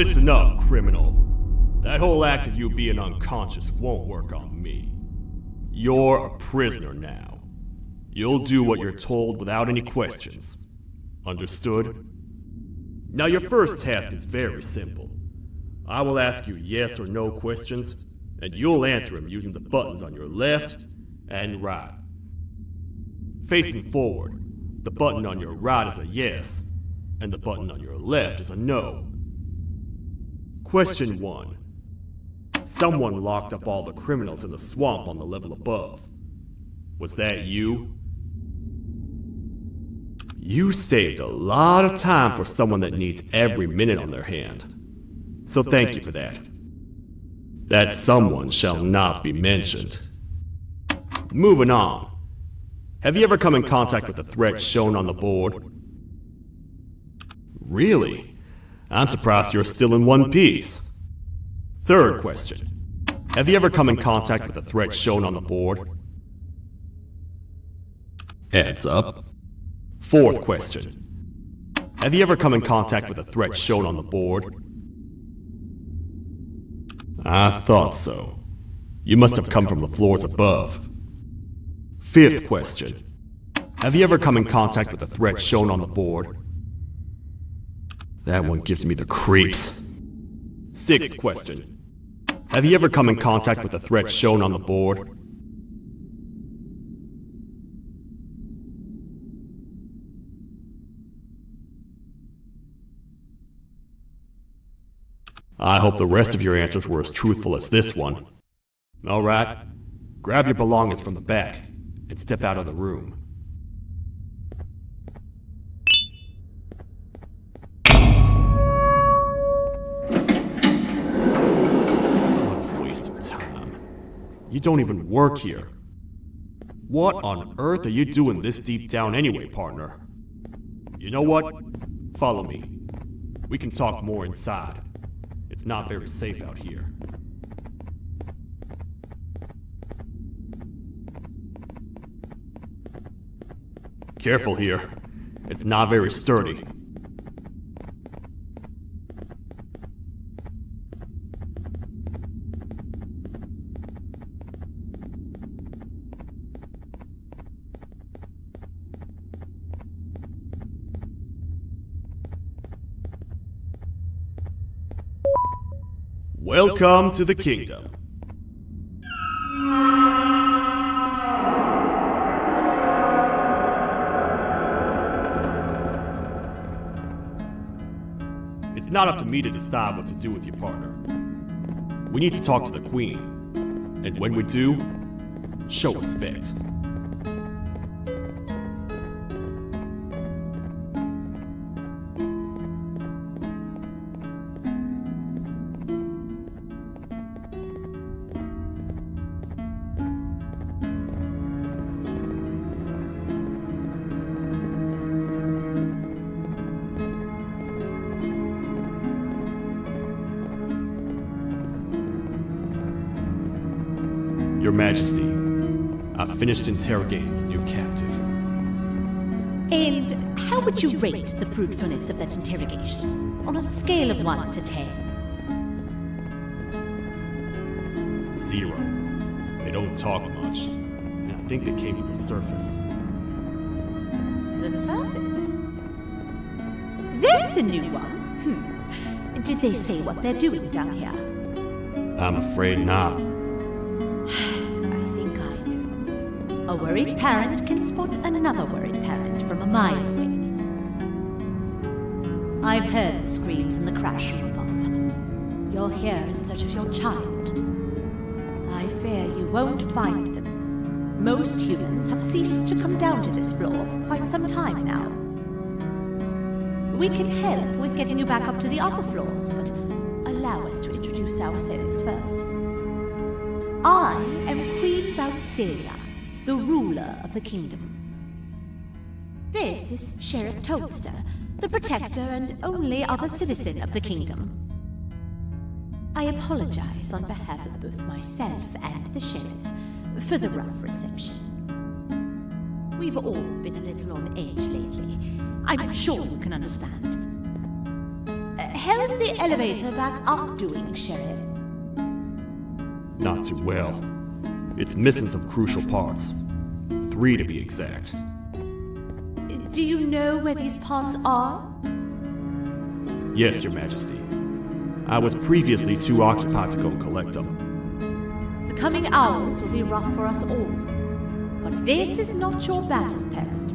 Listen up, criminal. That whole act of you being unconscious won't work on me. You're a prisoner now. You'll do what you're told without any questions. Understood? Now your first task is very simple. I will ask you yes or no questions, and you'll answer them using the buttons on your left and right. Facing forward, the button on your right is a yes, and the button on your left is a no. Question 1. Someone locked up all the criminals in the swamp on the level above. Was that you? You saved a lot of time for someone that needs every minute on their hand. So thank you for that. That someone shall not be mentioned. Moving on. Have you ever come in contact with the threat shown on the board? Really? I'm surprised you're still in one piece. Third question. Have you ever come in contact with the threat shown on the board? Heads up. Fourth question. Have you ever come in contact with the threat shown on the board? I thought so. You must have come from the floors above. Fifth question. Have you ever come in contact with the threat shown on the board? That one gives me the creeps. Sixth question. Have you ever come in contact with the threat shown on the board? I hope the rest of your answers were as truthful as this one. Alright, grab your belongings from the back and step out of the room. What a waste of time. You don't even work here. What on earth are you doing this deep down anyway, partner? You know what? Follow me. We can talk more inside. It's not very safe out here. Careful here. It's not very sturdy. Welcome to the kingdom. It's not up to me to decide what to do with your partner. We need to talk to the queen. And when we do, show respect. Your Majesty, I've finished interrogating the new captive. And how would you rate the fruitfulness of that interrogation, on a scale of 1 to 10? 0. They don't talk much, and I think they came from the surface. The surface? That's a new one. Did they say what they're doing down here? I'm afraid not. A worried parent can spot another worried parent from a mile away. I've heard the screams and the crash from above. You're here in search of your child. I fear you won't find them. Most humans have ceased to come down to this floor for quite some time now. We can help with getting you back up to the upper floors, but allow us to introduce ourselves first. I am Queen Bouncilia, the ruler of the kingdom. This is Sheriff Toadster, the protector and only other citizen of the kingdom. I apologize on behalf of both myself and the sheriff for the rough reception. We've all been a little on edge lately. I'm sure you can understand. How's the elevator back up doing, Sheriff? Not too well. It's missing some crucial parts. 3 to be exact. Do you know where these parts are? Yes, Your Majesty. I was previously too occupied to go and collect them. The coming hours will be rough for us all. But this is not your battle, Parent.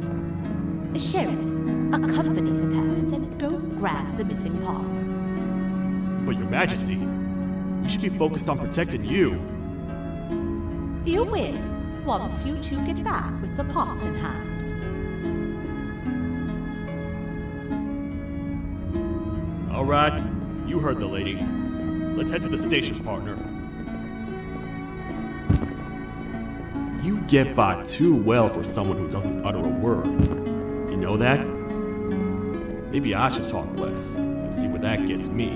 Sheriff, accompany the Parent and go grab the missing parts. But Your Majesty, we should be focused on protecting you. You will, once you two get back with the parts in hand. All right, you heard the lady. Let's head to the station, partner. You get by too well for someone who doesn't utter a word. You know that? Maybe I should talk less and see where that gets me.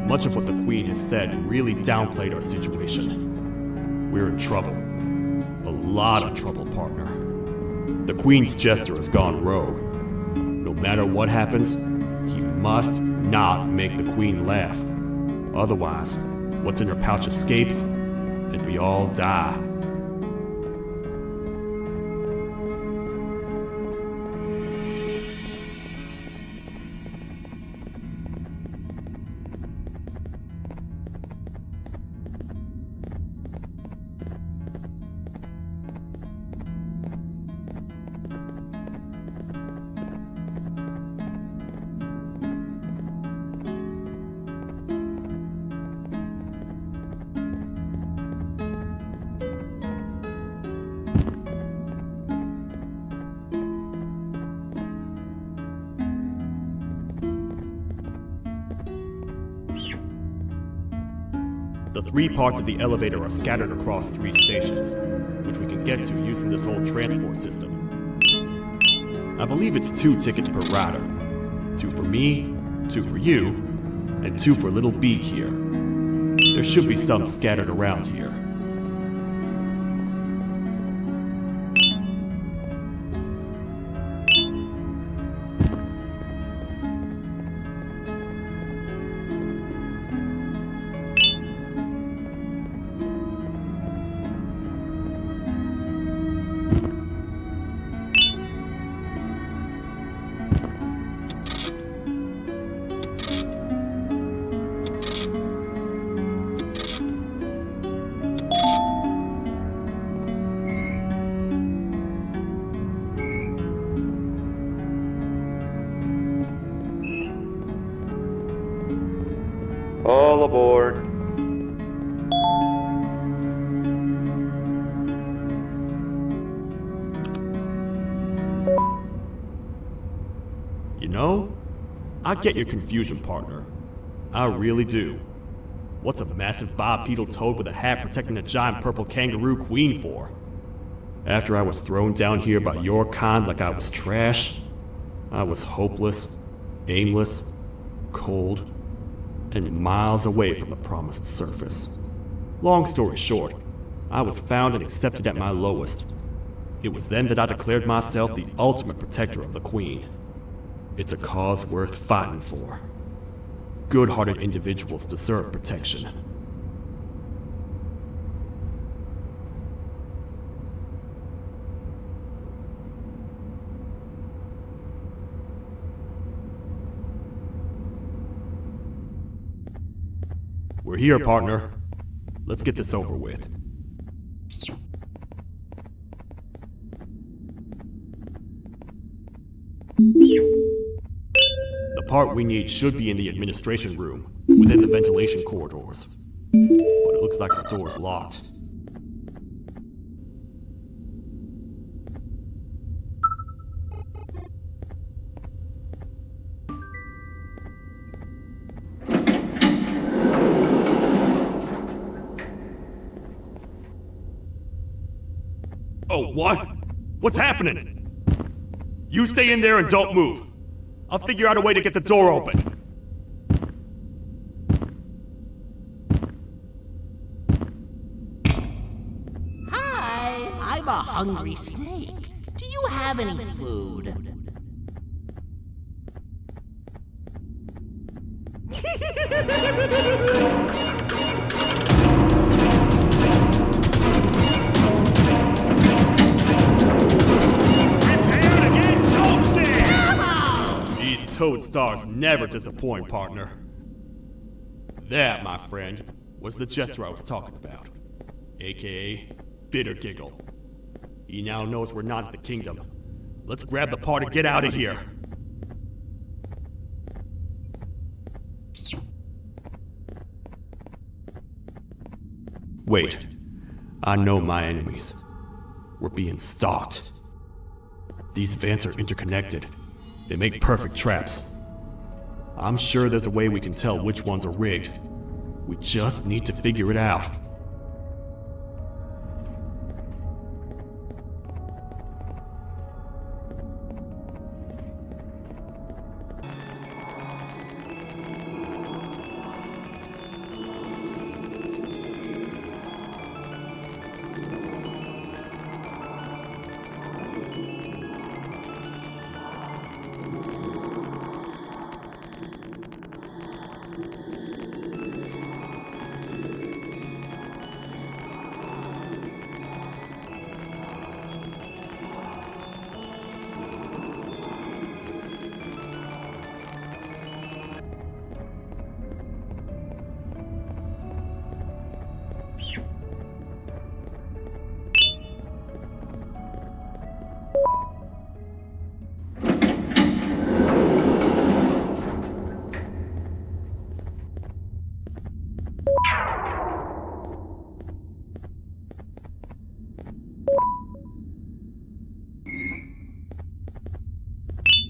Much of what the Queen has said really downplayed our situation. We're in trouble. A lot of trouble, partner. The Queen's jester has gone rogue. No matter what happens, he must not make the Queen laugh. Otherwise, what's in her pouch escapes, and we all die. The 3 parts of the elevator are scattered across 3 stations, which we can get to using this old transport system. I believe it's 2 tickets per rider. 2 for me, 2 for you, and 2 for Little Beak here. There should be some scattered around here. All aboard. You know, I get your confusion, partner. I really do. What's a massive bipedal toad with a hat protecting a giant purple kangaroo queen for? After I was thrown down here by your kind like I was trash, I was hopeless, aimless, cold, and miles away from the promised surface. Long story short, I was found and accepted at my lowest. It was then that I declared myself the ultimate protector of the Queen. It's a cause worth fighting for. Good-hearted individuals deserve protection. We're here, partner. Let's get this over with. The part we need should be in the administration room, within the ventilation corridors. But it looks like the door's locked. Oh, what? What's happening? You stay in there and don't move. I'll figure out a way to get the door open. Hi, I'm a hungry snake. Do you have any food? Prepare to get toasted! These toad stars never disappoint, partner. That, my friend, was the jester I was talking about, aka Bitter Giggle. He now knows we're not at the kingdom. Let's grab the part and get out of here. Wait, I know my enemies. We're being stalked. These vents are interconnected. They make perfect traps. I'm sure there's a way we can tell which ones are rigged. We just need to figure it out.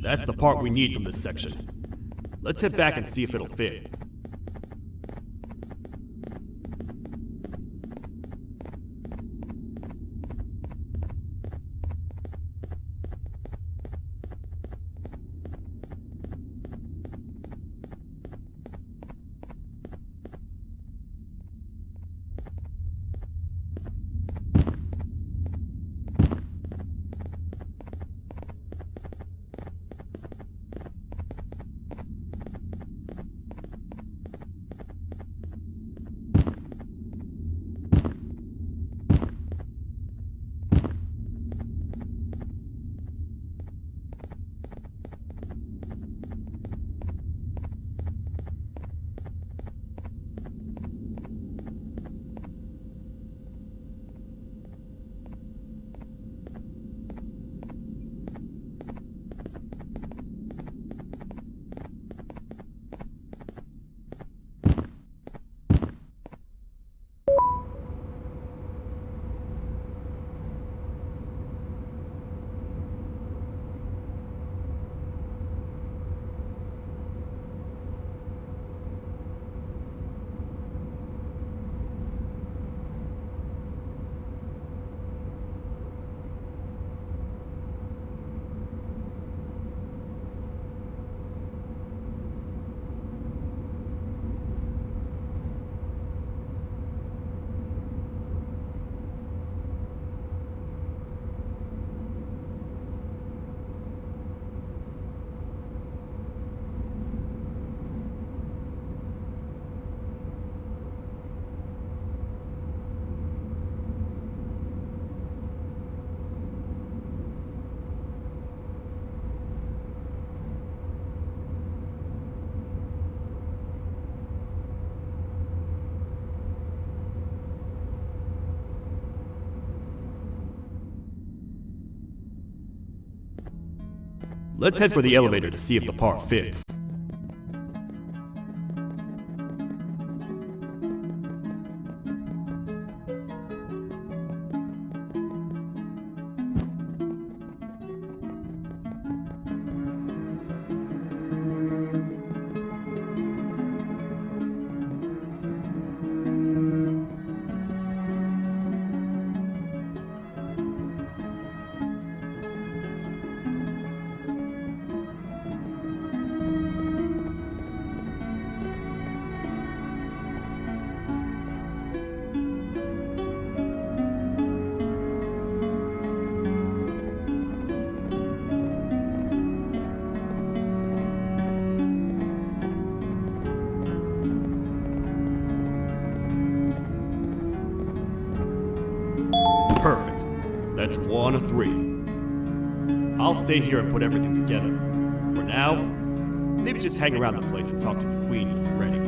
That's the part we need from this section. Let's head back and see if it'll fit. Let's head for the elevator to see if the part fits. That's 1 of 3. I'll stay here and put everything together. For now, maybe just hang around the place and talk to the Queen when you're ready.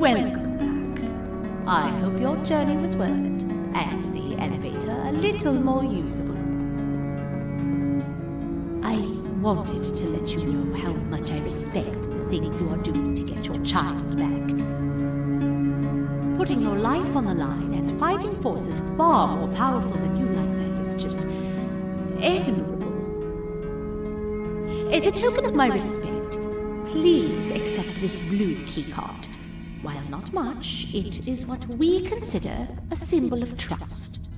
Welcome back. I hope your journey was worth it, and the elevator a little more usable. I wanted to let you know how much I respect the things you are doing to get your child back. Putting your life on the line and fighting forces far more powerful than you like that is just admirable. As a token of my respect, please accept this blue keycard. While not much, it is what we consider a symbol of trust.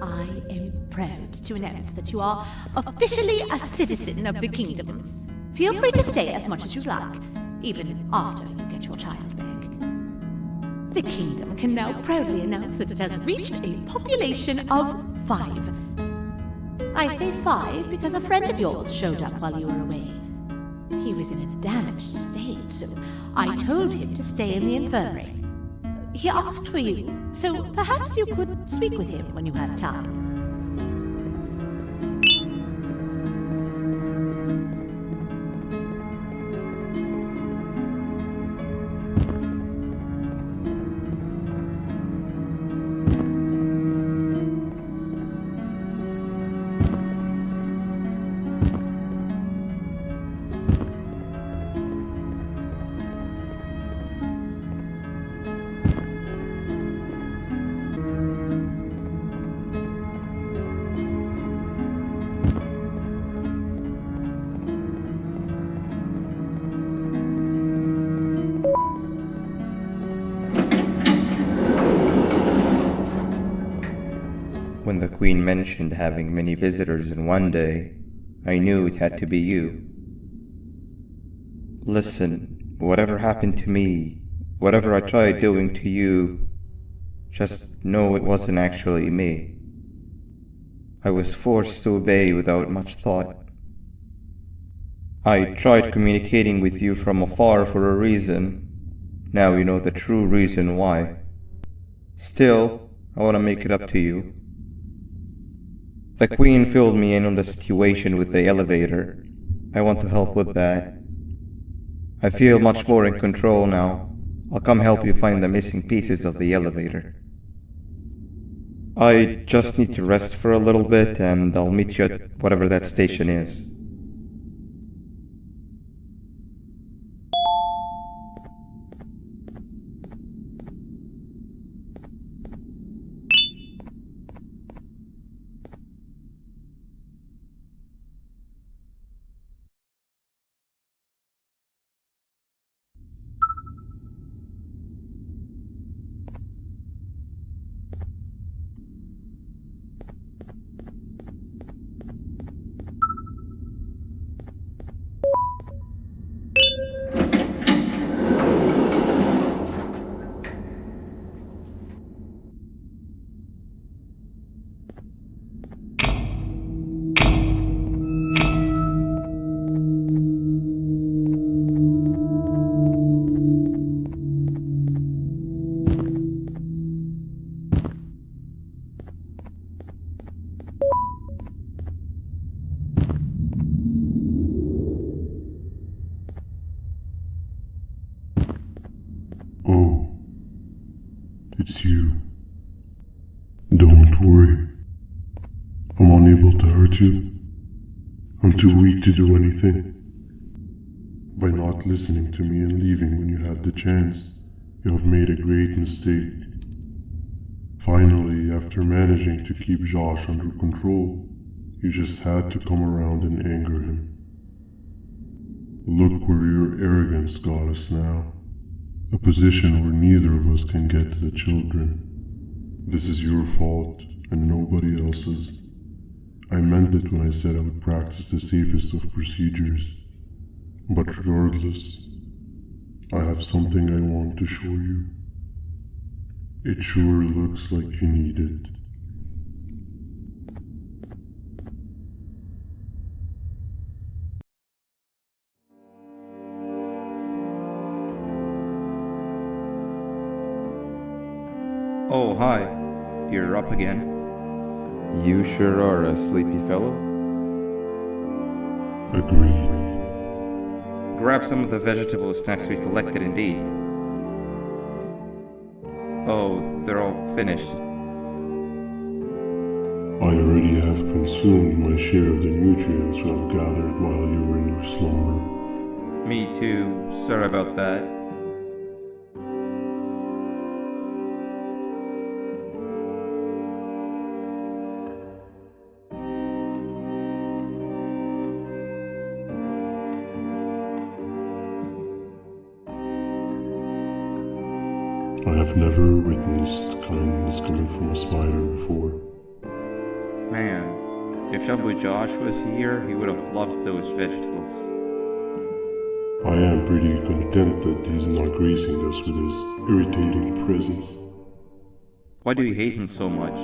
I am proud to announce that you are officially a citizen of the kingdom. Feel free to stay as much as you like, even after you get your child back. The kingdom can now proudly announce that it has reached a population of 5. I say 5 because a friend of yours showed up while you were away. He was in a damaged state, so I told him to stay in the infirmary. He asked for you, so perhaps you could speak with him when you have time. When the Queen mentioned having many visitors in one day, I knew it had to be you. Listen, whatever happened to me, whatever I tried doing to you, just know it wasn't actually me. I was forced to obey without much thought. I tried communicating with you from afar for a reason. Now you know the true reason why. Still, I want to make it up to you. The Queen filled me in on the situation with the elevator. I want to help with that. I feel much more in control now. I'll come help you find the missing pieces of the elevator. I just need to rest for a little bit, and I'll meet you at whatever that station is. It's you. Don't worry. I'm unable to hurt you. I'm too weak to do anything. By not listening to me and leaving when you had the chance, you have made a great mistake. Finally, after managing to keep Josh under control, you just had to come around and anger him. Look where your arrogance got us now. A position where neither of us can get to the children. This is your fault and nobody else's. I meant it when I said I would practice the safest of procedures. But regardless, I have something I want to show you. It sure looks like you need it. Oh, hi. You're up again. You sure are a sleepy fellow. Agreed. Grab some of the vegetable snacks we collected and eat. Oh, they're all finished. I already have consumed my share of the nutrients I've gathered while you were in your slumber. Me too. Sorry about that. I have never witnessed kindness coming from a spider before. Man, if Shabu Josh was here, he would have loved those vegetables. I am pretty content that he's not gracing us with his irritating presence. Why do you hate him so much?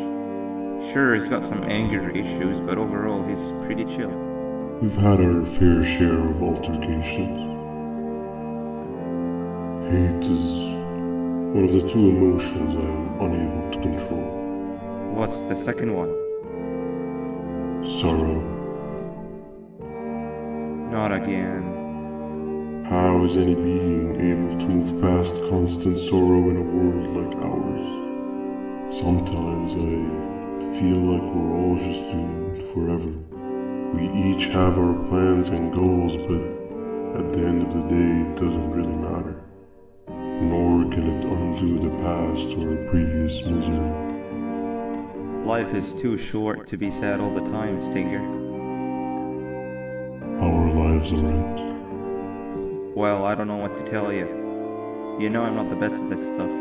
Sure, he's got some anger issues, but overall he's pretty chill. We've had our fair share of altercations. Hate is one of the two emotions I am unable to control. What's the second one? Sorrow. Not again. How is any being able to move past constant sorrow in a world like ours? Sometimes I feel like we're all just doomed forever. We each have our plans and goals, but at the end of the day, it doesn't really matter. Nor can it undo the past or previous misery. Life is too short to be sad all the time, Stinger. Our lives aren't. Well, I don't know what to tell you. You know I'm not the best at this stuff.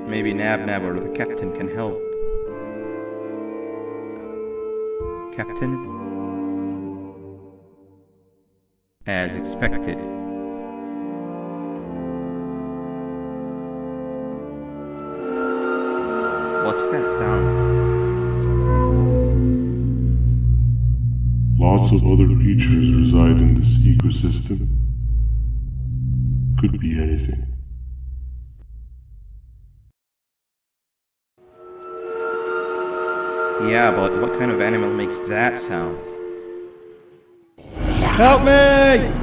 Maybe Nab or the captain can help. Captain? As expected. What's that sound? Lots of other creatures reside in this ecosystem. Could be anything. Yeah, but what kind of animal makes that sound? Help me!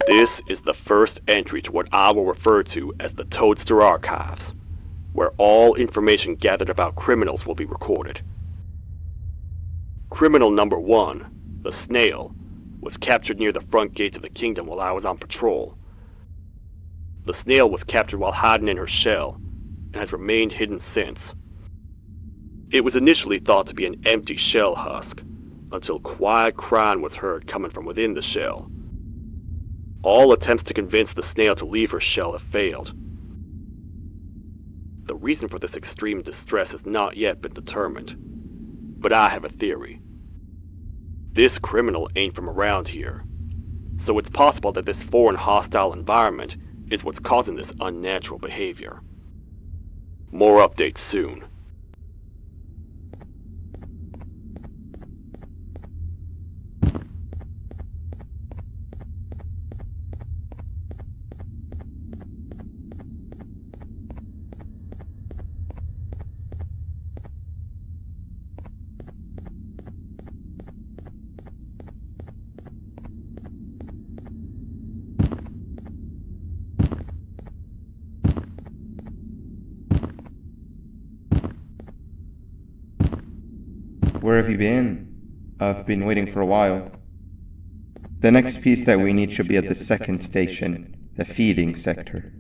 This is the first entry to what I will refer to as the Toadster Archives, where all information gathered about criminals will be recorded. Criminal number 1 The snail was captured near the front gate of the kingdom while I was on patrol. The snail was captured while hiding in her shell, and has remained hidden since. It was initially thought to be an empty shell husk, until quiet crying was heard coming from within the shell. All attempts to convince the snail to leave her shell have failed. The reason for this extreme distress has not yet been determined, but I have a theory. This criminal ain't from around here, so it's possible that this foreign hostile environment is what's causing this unnatural behavior. More updates soon. Where have you been? I've been waiting for a while. The next piece that we need should be at the second station, the feeding sector.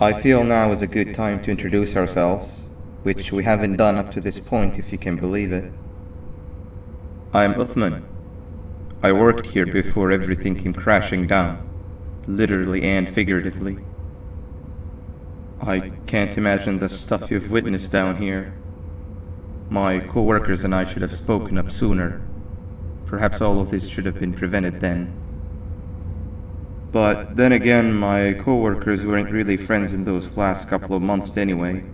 I feel now is a good time to introduce ourselves, which we haven't done up to this point, if you can believe it. I'm Uthman. I worked here before everything came crashing down, literally and figuratively. I can't imagine the stuff you've witnessed down here. My co-workers and I should have spoken up sooner. Perhaps all of this should have been prevented then. But then again, my co-workers weren't really friends in those last couple of months anyway,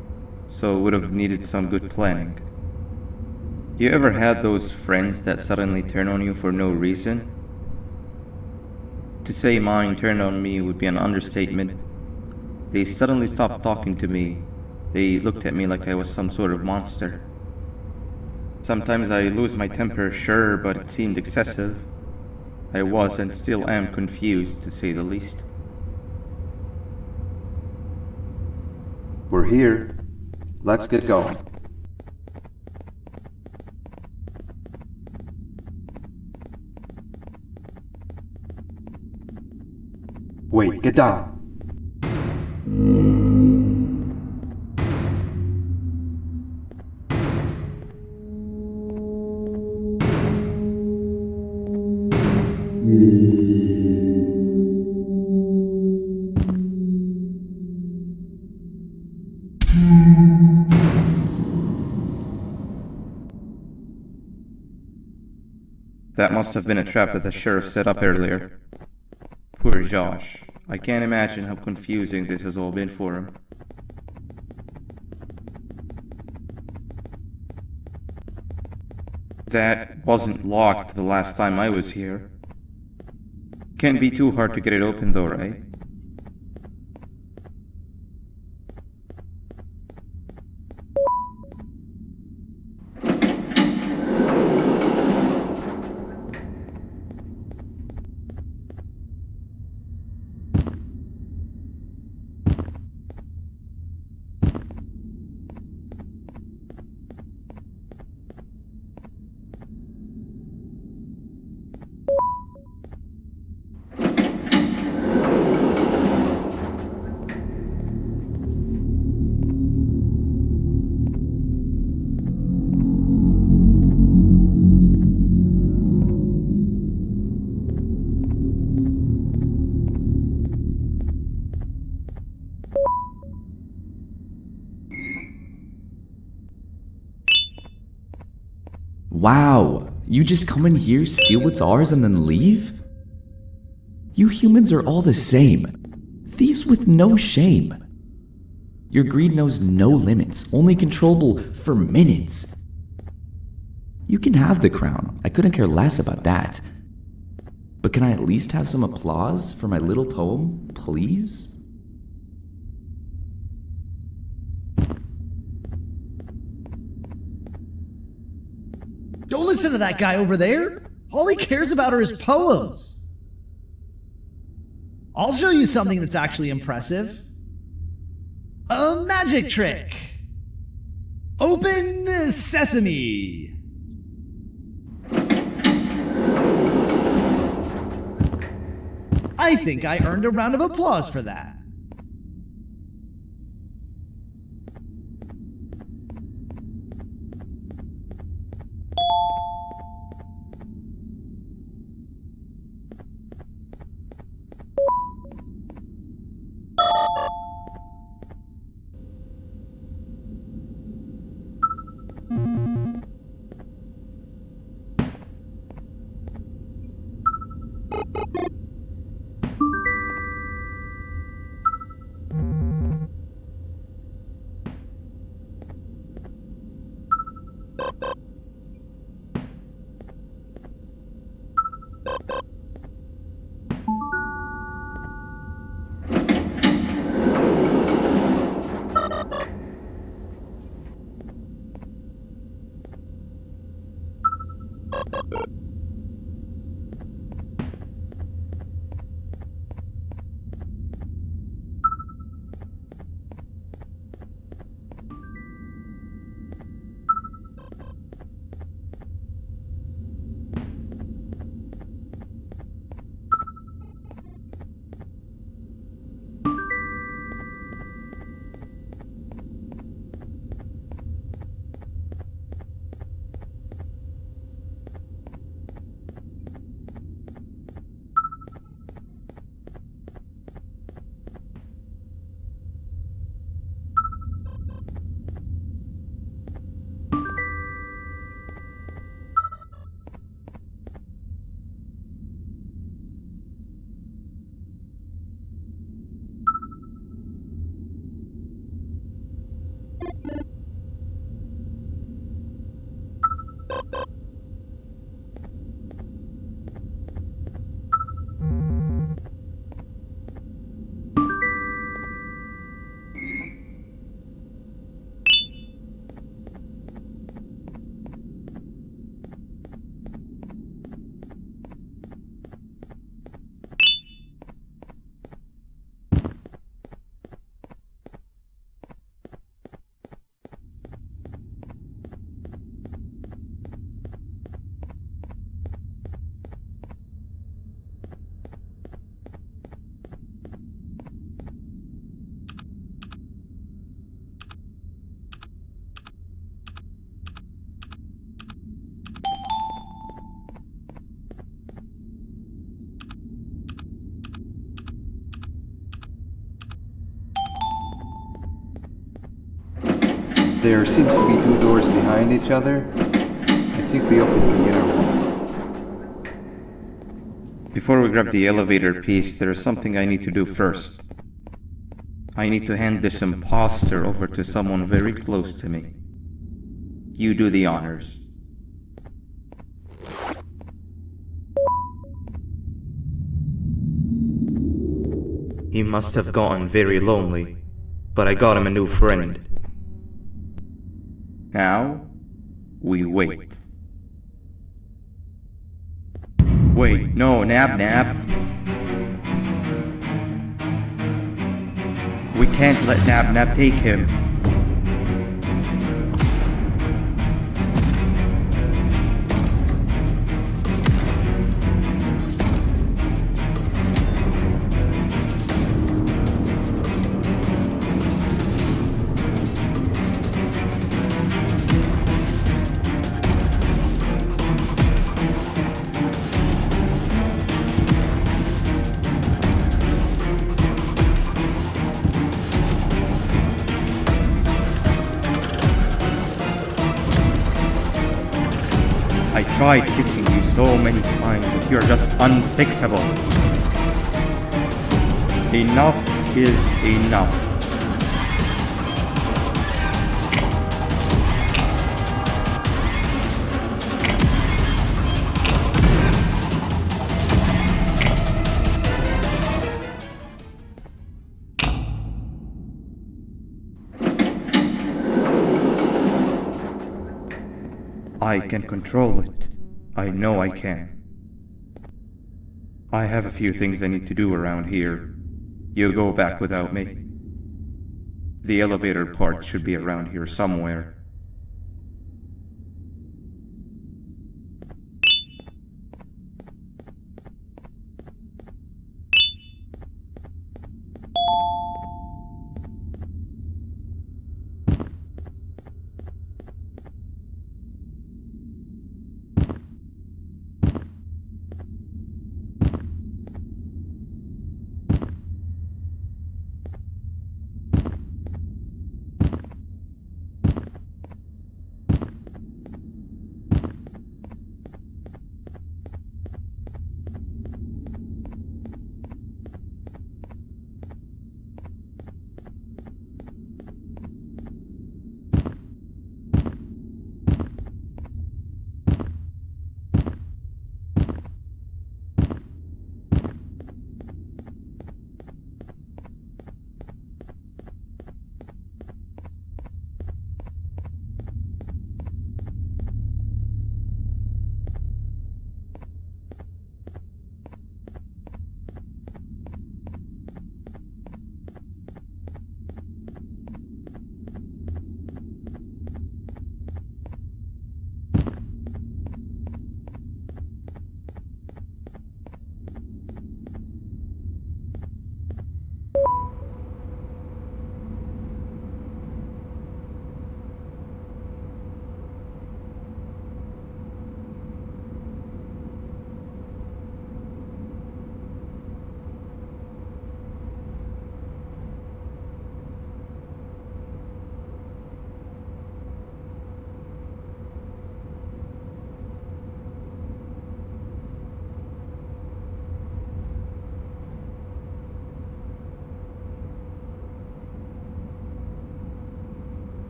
so would have needed some good planning. You ever had those friends that suddenly turn on you for no reason? To say mine turned on me would be an understatement. They suddenly stopped talking to me. They looked at me like I was some sort of monster. Sometimes I lose my temper, sure, but it seemed excessive. I was and still am confused, to say the least. We're here. Let's get going. Wait, get down. That must have been a trap that the sheriff set up earlier. Poor Josh. I can't imagine how confusing this has all been for him. That wasn't locked the last time I was here. Can't be too hard to get it open though, right? Wow, you just come in here, steal what's ours, and then leave? You humans are all the same. Thieves with no shame. Your greed knows no limits, only controllable for minutes. You can have the crown, I couldn't care less about that. But can I at least have some applause for my little poem, please? Don't listen to that guy over there. All he cares about are his poems. I'll show you something that's actually impressive. A magic trick. Open sesame. I think I earned a round of applause for that. There seems to be two doors behind each other. I think we opened the inner one. Before we grab the elevator piece, there is something I need to do first. I need to hand this imposter over to someone very close to me. You do the honors. He must have gotten very lonely, but I got him a new friend. Now, we wait. Wait, no, Nab. We can't let Nab take him. I tried fixing you so many times, but you're just unfixable. Enough is enough. I can control it. I know I can. I have a few things I need to do around here. You'll go back without me. The elevator part should be around here somewhere.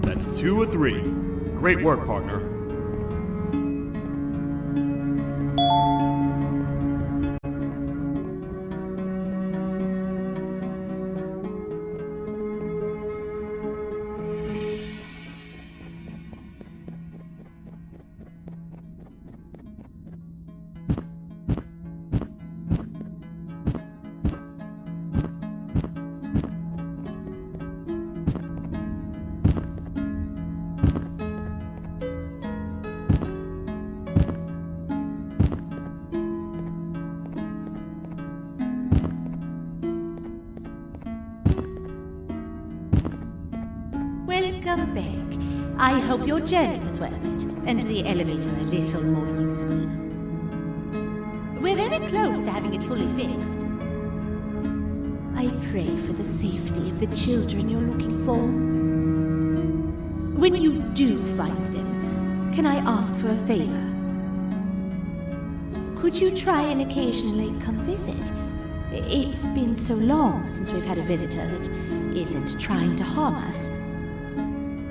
That's 2 of 3. Great work, partner. Welcome back. I hope your journey was worth it, and the elevator a little more usable. We're very close to having it fully fixed. I pray for the safety of the children you're looking for. When you do find them, can I ask for a favor? Could you try and occasionally come visit? It's been so long since we've had a visitor that isn't trying to harm us.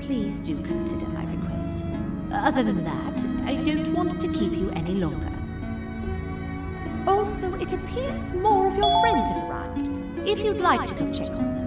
Please do consider my request. Other than that, I don't want to keep you any longer. Also, it appears more of your friends have arrived, if you'd like to go check on them.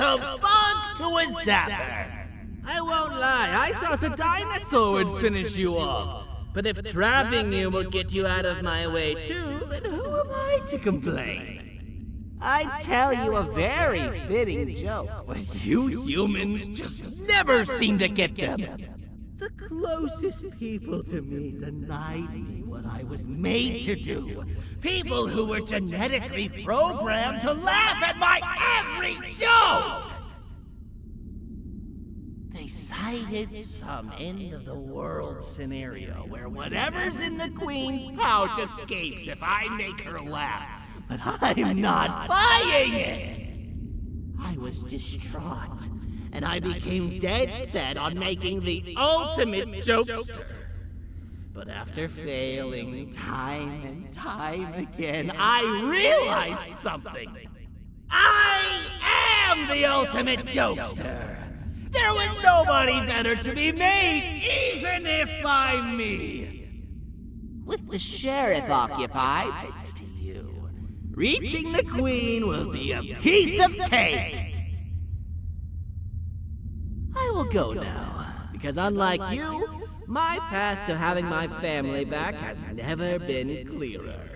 kabunk to a zapper! I won't lie, I thought the dinosaur would finish you off. But if trapping you will get you out of my way too, then who am I to complain? I'd tell you a very fitting joke, but you humans just never seem to get them. The closest people to me denied me what I was made to do. People who were genetically programmed to laugh at my every joke! They cited some end-of-the-world scenario where whatever's in the Queen's pouch escapes if I make her laugh. But I'm not buying it! I was distraught, and I became dead set on making the ultimate jokester. But after failing time and time again, I realized something. I am the ultimate jokester! There was nobody better to be made, even if by me. With the sheriff occupied, thanks to you, reaching the Queen will be a piece of cake. I will go now, because unlike you, my path to having my family back has never been clearer.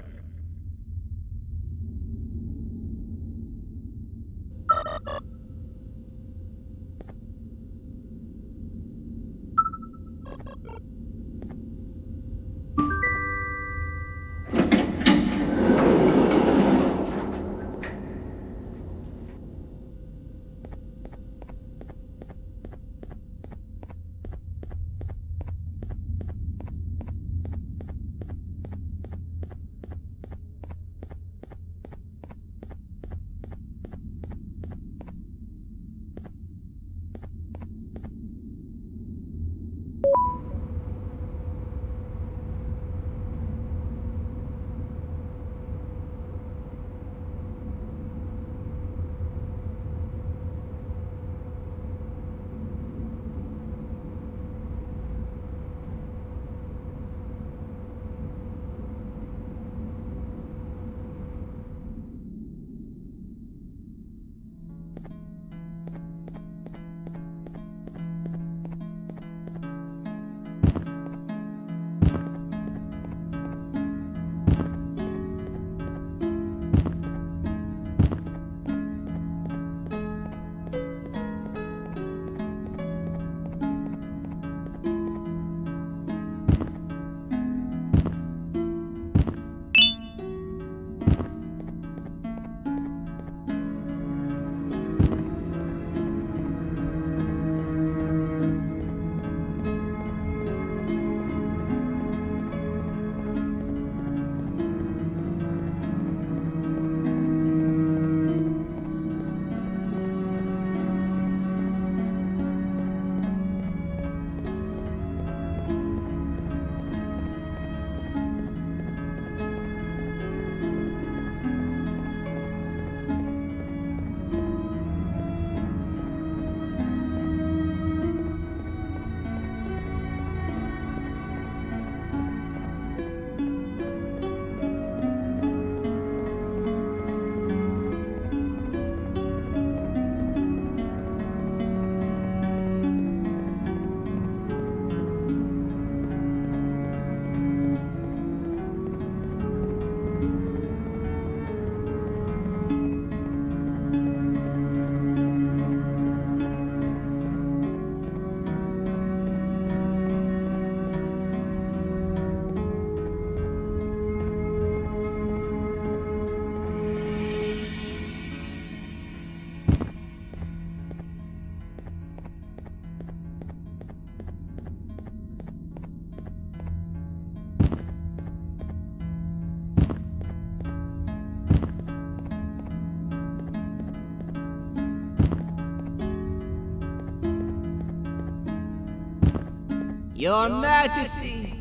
Your Majesty,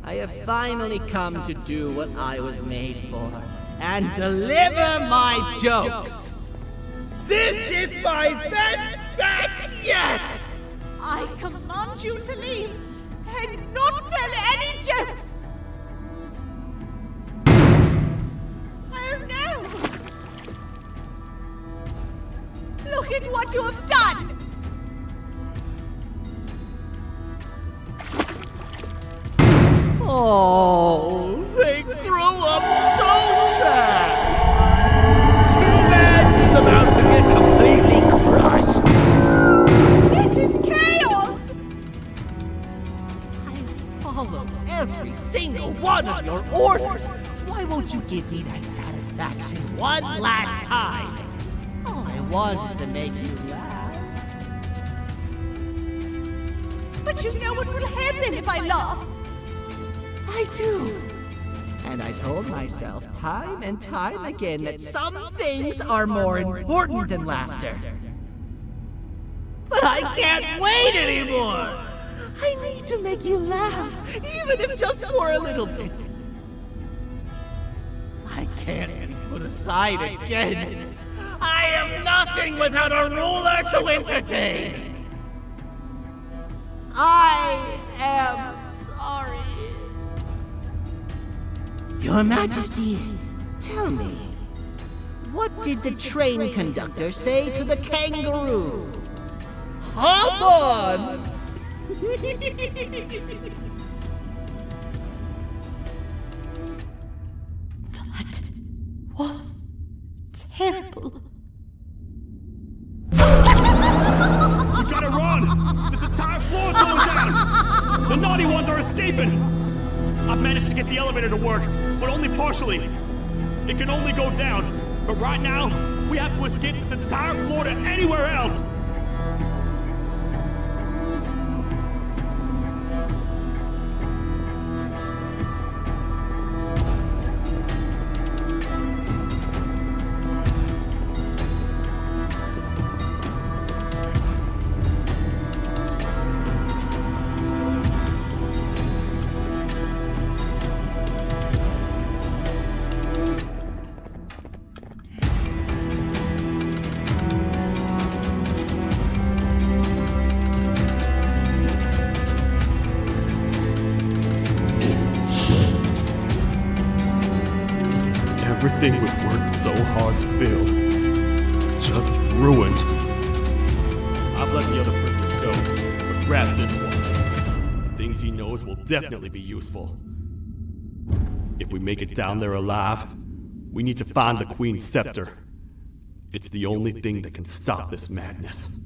I have finally come to do what I was made for, and deliver my jokes. This is my best batch yet! I command you to leave and not tell any jokes. Oh no! Look at what you have done! Oh, they grow up so fast. Too bad she's about to get completely crushed. This is chaos! I followed every single one of your orders. Why won't you give me that satisfaction one last time? All I want is to make you laugh. But you know what will happen if I laugh. I do. And I told myself time and time again that some things are more important than laughter. But I can't wait anymore! I need to make you laugh, even if just for a little bit. I can't be put aside again. I am nothing without a ruler to entertain. I am sorry. Your Majesty, tell me, what did the train conductor say to the kangaroo? Hop on! That was terrible. We gotta run! This entire floor's going down! The naughty ones are escaping! I've managed to get the elevator to work, but only partially. It can only go down, but right now, we have to escape this entire floor to anywhere else! Everything we've worked so hard to build, just ruined. I've let the other prisoners go, but grab this one. The things he knows will definitely be useful. If we make it down there alive, we need to find the Queen's scepter. It's the only thing that can stop this madness.